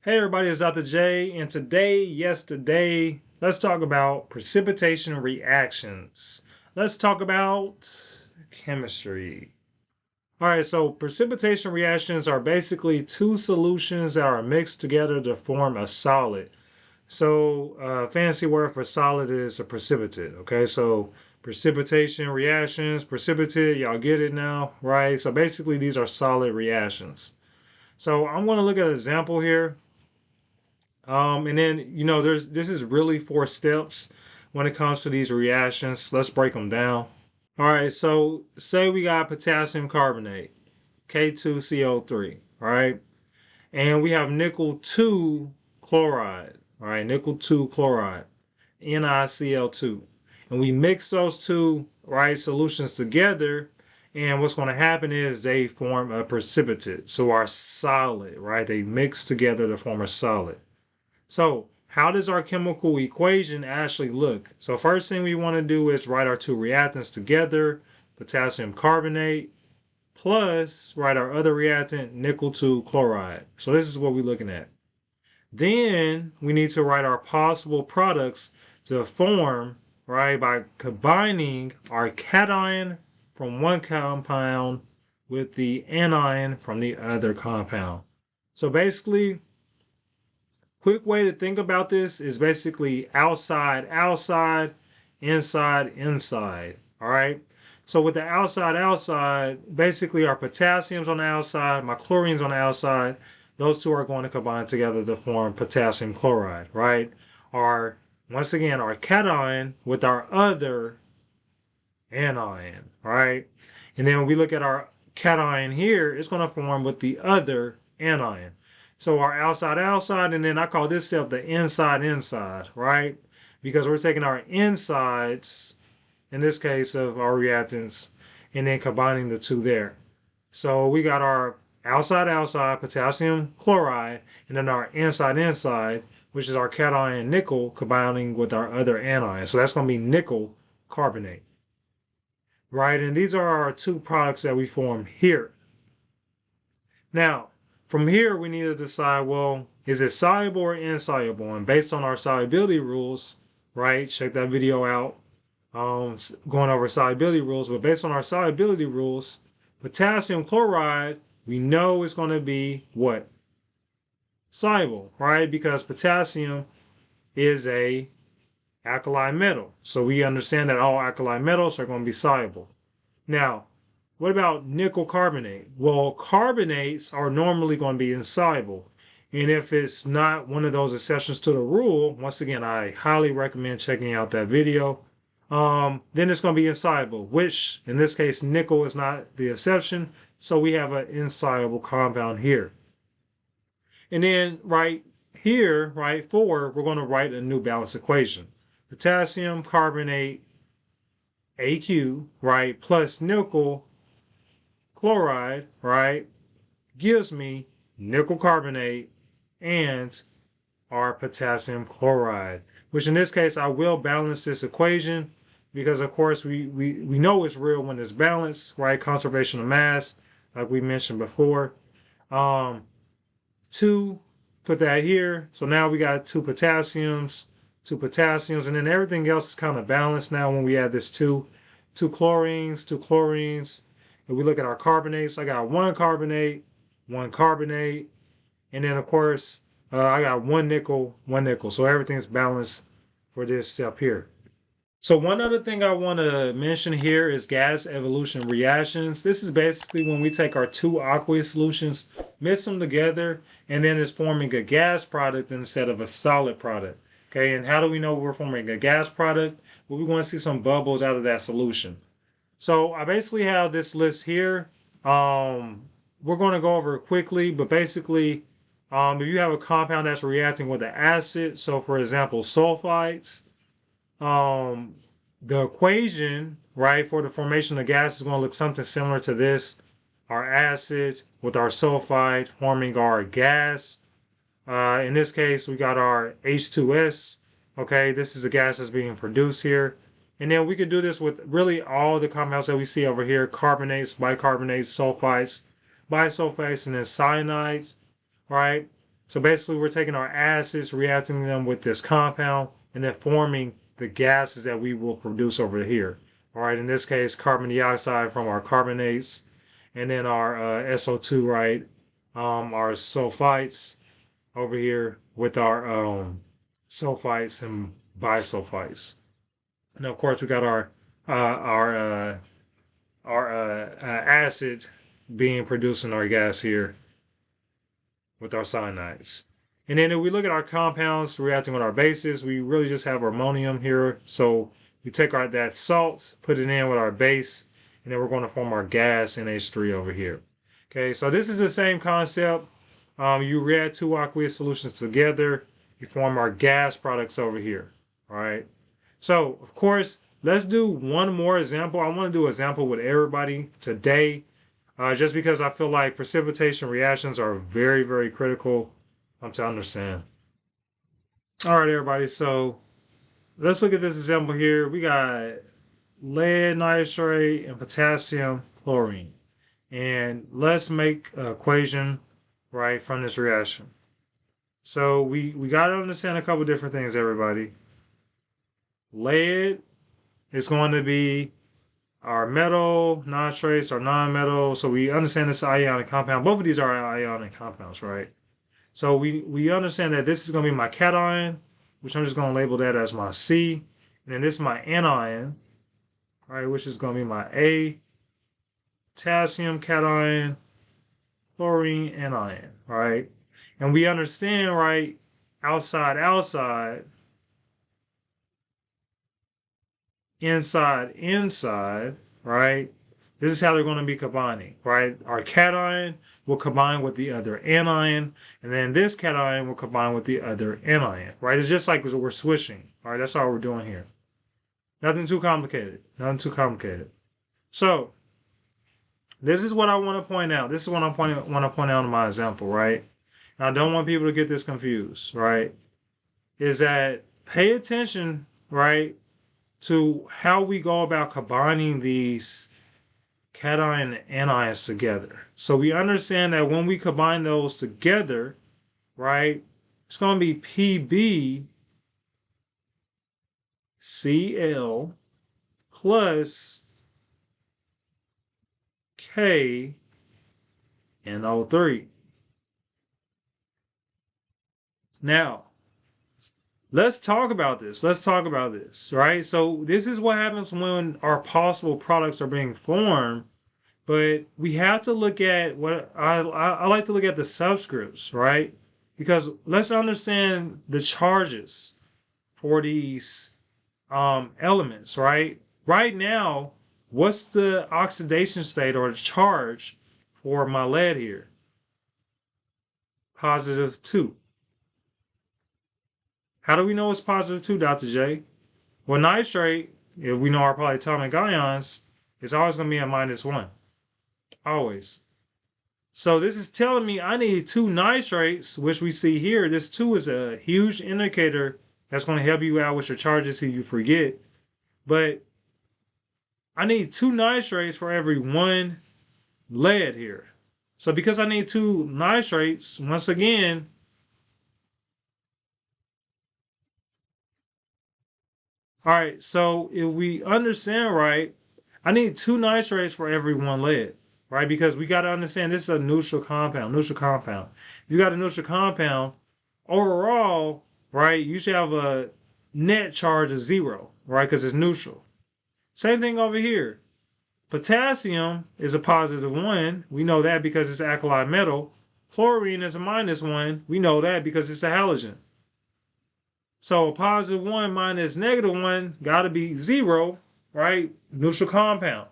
Hey everybody, it's Dr. J, and today, let's talk about precipitation reactions. Let's talk about chemistry. Alright, so precipitation reactions are basically two solutions that are mixed together to form a solid. So, fancy word for solid is a precipitate, okay? So, precipitation reactions, precipitate, y'all get it now, right? So basically these are solid reactions. So I'm going to look at an example here. And then, this is really 4 steps when it comes to these reactions. Let's break them down. All right, so say we got potassium carbonate, K2CO3, all right? And we have nickel 2 chloride, all right? Nickel 2 chloride, NiCl2. And we mix those two, right, solutions together. And what's going to happen is they form a precipitate. So our solid, right? They mix together to form a solid. So how does our chemical equation actually look? So first thing we want to do is write our two reactants together, potassium carbonate plus write our other reactant, nickel 2 chloride. So this is what we're looking at. Then we need to write our possible products to form, right, by combining our cation from one compound with the anion from the other compound. So basically, quick way to think about this is basically outside, outside, inside, inside. All right. So with the outside, basically our potassium's on the outside, my chlorine's on the outside. Those two are going to combine together to form potassium chloride, right? Once again, our cation with our other anion, right? And then when we look at our cation here, it's going to form with the other anion. So our outside, and then I call this step the inside, right? Because we're taking our insides, in this case of our reactants, and then combining the two there. So we got our outside, potassium chloride, and then our inside, which is our cation nickel, combining with our other anion. So that's going to be nickel carbonate, right? And these are our two products that we form here. Now, from here, we need to decide, well, is it soluble or insoluble? And based on our solubility rules, right? Check that video out, going over solubility rules. But based on our solubility rules, potassium chloride, we know is going to be what? Soluble, right? Because potassium is a alkali metal. So we understand that all alkali metals are going to be soluble. Now, what about nickel carbonate? Well, carbonates are normally going to be insoluble. And if it's not one of those exceptions to the rule, once again, I highly recommend checking out that video. Then it's going to be insoluble, which in this case, nickel is not the exception. So we have an insoluble compound here. And then right here, right, 4, we're going to write a new balance equation. Potassium carbonate AQ, right, plus nickel chloride, right, gives me nickel carbonate and our potassium chloride, which in this case, I will balance this equation because, of course, we know it's real when it's balanced, right? Conservation of mass, like we mentioned before. 2, put that here. So now we got two potassiums, and then everything else is kind of balanced now when we add this two chlorines. If we look at our carbonates, I got one carbonate, and then of course I got one nickel. So everything's balanced for this step here. So one other thing I want to mention here is gas evolution reactions. This is basically when we take our two aqueous solutions, mix them together, and then it's forming a gas product instead of a solid product. Okay, and how do we know we're forming a gas product? Well, we want to see some bubbles out of that solution. So I basically have this list here. We're going to go over it quickly, but basically, if you have a compound that's reacting with an acid, so for example, sulfites, the equation, right, for the formation of gas is going to look something similar to this. Our acid with our sulfide forming our gas. In this case, we got our H2S. Okay, this is the gas that's being produced here. And then we could do this with really all the compounds that we see over here: carbonates, bicarbonates, sulfites, bisulfites, and then cyanides, right? So basically, we're taking our acids, reacting them with this compound, and then forming the gases that we will produce over here. All right, in this case, carbon dioxide from our carbonates, and then our SO2, right? Our sulfites over here with our sulfites and bisulfites. And of course, we got our acid being produced in our gas here with our cyanides. And then if we look at our compounds reacting with our bases, we really just have ammonium here. So we take that salt, put it in with our base, and then we're going to form our gas NH3 over here. Okay, so this is the same concept. You react two aqueous solutions together, you form our gas products over here. All right. So, of course, let's do one more example. I want to do an example with everybody today, just because I feel like precipitation reactions are very, very critical to understand. All right, everybody. So let's look at this example here. We got lead nitrate and potassium chlorine. And let's make an equation, right, from this reaction. So we got to understand a couple different things, everybody. Lead is going to be our metal, nitrates are non-metal. So we understand this ionic compound. Both of these are ionic compounds, right? So we understand that this is going to be my cation, which I'm just going to label that as my C. And then this is my anion, right, which is going to be my A. Potassium cation, chlorine anion, right? And we understand, right, outside, inside, right? This is how they're going to be combining, right? Our cation will combine with the other anion, and then this cation will combine with the other anion, right? It's just like we're switching, all right? That's all we're doing here. Nothing too complicated. Nothing too complicated. So, this is what I want to point out. This is what I want to point out in my example, right? And I don't want people to get this confused, right? Is that pay attention, right, to how we go about combining these cation and anions together. So we understand that when we combine those together, right, it's going to be PbCl plus KNO3. Now, let's talk about this. Right? So this is what happens when our possible products are being formed, but we have to look at what I like to look at the subscripts, right? Because let's understand the charges for these elements, right? Right now, what's the oxidation state or the charge for my lead here? +2. How do we know it's +2, Dr. J? Well, nitrate, if we know our polyatomic ions, is always going to be at -1. Always. So this is telling me I need 2 nitrates, which we see here. This 2 is a huge indicator that's going to help you out with your charges so you forget. But I need 2 nitrates for every 1 lead here. So because I need 2 nitrates, once again, all right, so if we understand right, I need 2 nitrates for every 1 lead, right? Because we got to understand this is a neutral compound. You got a neutral compound, overall, right, you should have a net charge of 0, right? Because it's neutral. Same thing over here. Potassium is a +1. We know that because it's an alkali metal. Chlorine is a -1. We know that because it's a halogen. So a +1 minus -1 got to be 0, right? Neutral compound.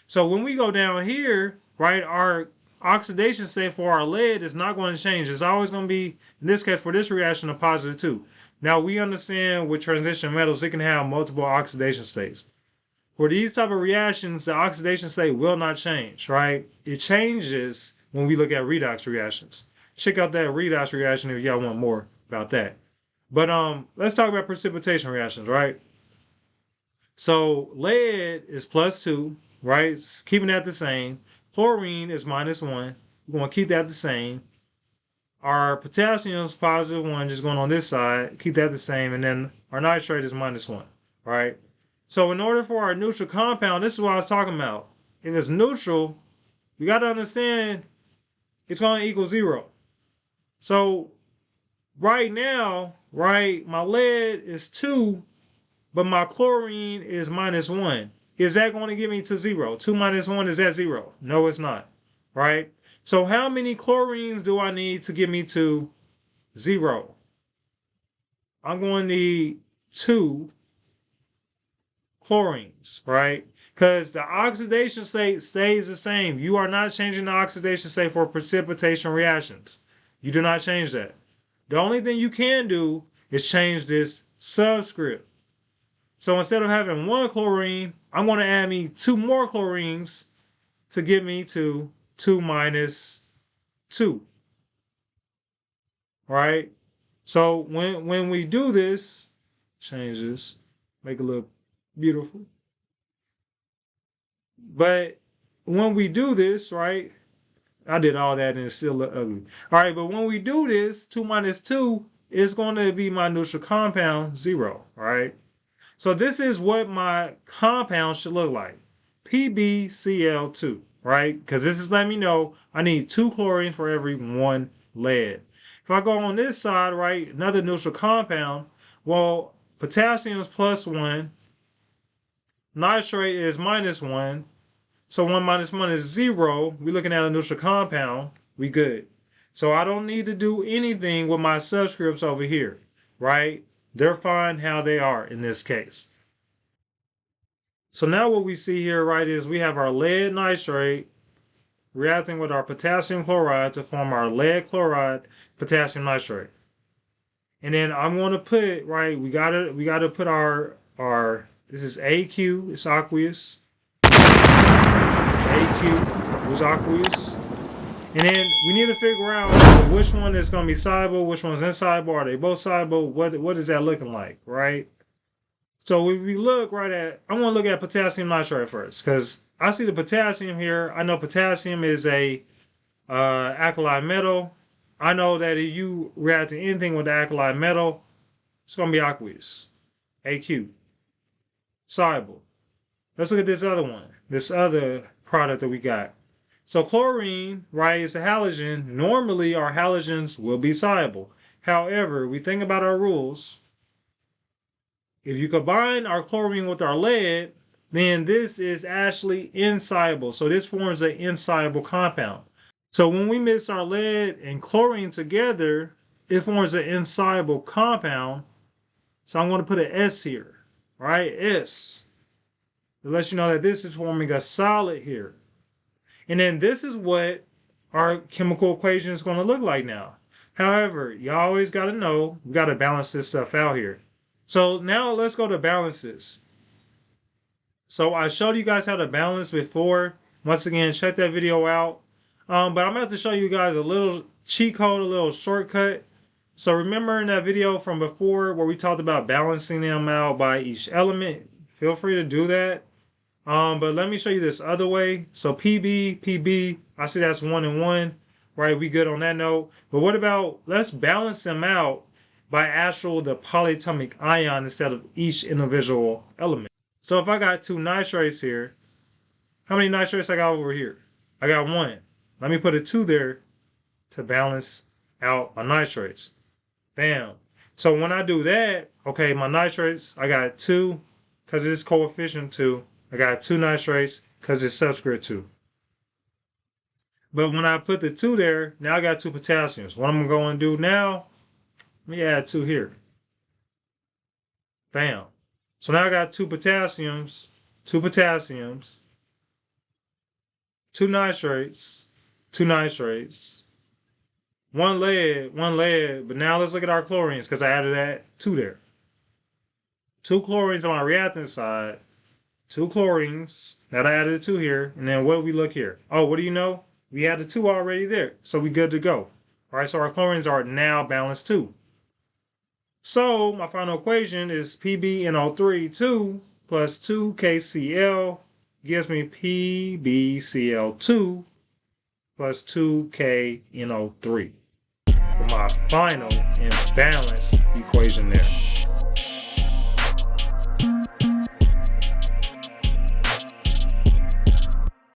So when we go down here, right, our oxidation state for our lead is not going to change. It's always going to be, in this case, for this reaction, a +2. Now we understand with transition metals, it can have multiple oxidation states. For these type of reactions, the oxidation state will not change, right? It changes when we look at redox reactions. Check out that redox reaction if y'all want more about that. But let's talk about precipitation reactions, right? So lead is +2, right? It's keeping that the same. Chlorine is -1. We're going to keep that the same. Our potassium is positive 1, just going on this side. Keep that the same. And then our nitrate is -1, right? So in order for our neutral compound, this is what I was talking about. If it's neutral, you got to understand it's going to equal 0. So right now, right, my lead is 2, but my chlorine is -1. Is that going to get me to 0? 2 minus 1, is that 0? No, it's not, right? So how many chlorines do I need to get me to 0? I'm going to need 2 chlorines, right? Because the oxidation state stays the same. You are not changing the oxidation state for precipitation reactions. You do not change that. The only thing you can do is change this subscript. So instead of having 1 chlorine, I'm going to add me 2 more chlorines to get me to 2 minus 2. Right? So when we do this, change this, make it look beautiful. But when we do this, right? I did all that and it still look ugly. All right, but when we do this, 2 minus 2 is going to be my neutral compound, 0, right? So this is what my compound should look like. PbCl2, right? Because this is letting me know I need 2 chlorine for every 1 lead. If I go on this side, right, another neutral compound, well, potassium is +1, nitrate is -1, so 1 minus 1 is 0. We're looking at a neutral compound. We good. So I don't need to do anything with my subscripts over here, right? They're fine how they are in this case. So now what we see here, right, is we have our lead nitrate reacting with our potassium chloride to form our lead chloride potassium nitrate. And then I'm going to put, right, we gotta put our this is AQ, it's aqueous. AQ was aqueous. And then we need to figure out which one is going to be soluble, which one's insoluble. Are they both soluble? What is that looking like, right? So if we look right at, I want to look at potassium nitrate first because I see the potassium here. I know potassium is a alkali metal. I know that if you react to anything with the alkali metal, it's going to be aqueous, AQ, soluble. Let's look at this other one, this other product that we got. So chlorine, right, is a halogen. Normally, our halogens will be soluble. However, we think about our rules. If you combine our chlorine with our lead, then this is actually insoluble. So this forms an insoluble compound. So when we mix our lead and chlorine together, it forms an insoluble compound. So I'm going to put an S here, right? S. It lets you know that this is forming a solid here. And then this is what our chemical equation is going to look like now. However, you always got to know, we got to balance this stuff out here. So now let's go to balances. So I showed you guys how to balance before. Once again, check that video out. But I'm about to show you guys a little cheat code, a little shortcut. So remember in that video from before where we talked about balancing them out by each element? Feel free to do that. But let me show you this other way. So PB, I see that's 1 and 1, right? We good on that note. But what about, let's balance them out by the polyatomic ion instead of each individual element. So if I got 2 nitrates here, how many nitrates I got over here? I got 1. Let me put a 2 there to balance out my nitrates. Bam. So when I do that, okay, my nitrates, I got 2 because it's coefficient 2. I got 2 nitrates because it's subscript 2. But when I put the 2 there, now I got 2 potassiums. What I'm going to do now, let me add 2 here. Bam. So now I got 2 potassiums, 2 nitrates, 2 nitrates, 1 lead, but now let's look at our chlorines because I added that 2 there. 2 chlorines on my reactant side, 2 chlorines, that I added 2 here, and then what do we look here? Oh, what do you know? We had the 2 already there, so we good to go. All right, so our chlorines are now balanced too. So my final equation is PbNO3 2 plus 2KCl gives me PbCl2 plus 2KNO3. for my final and balanced equation there.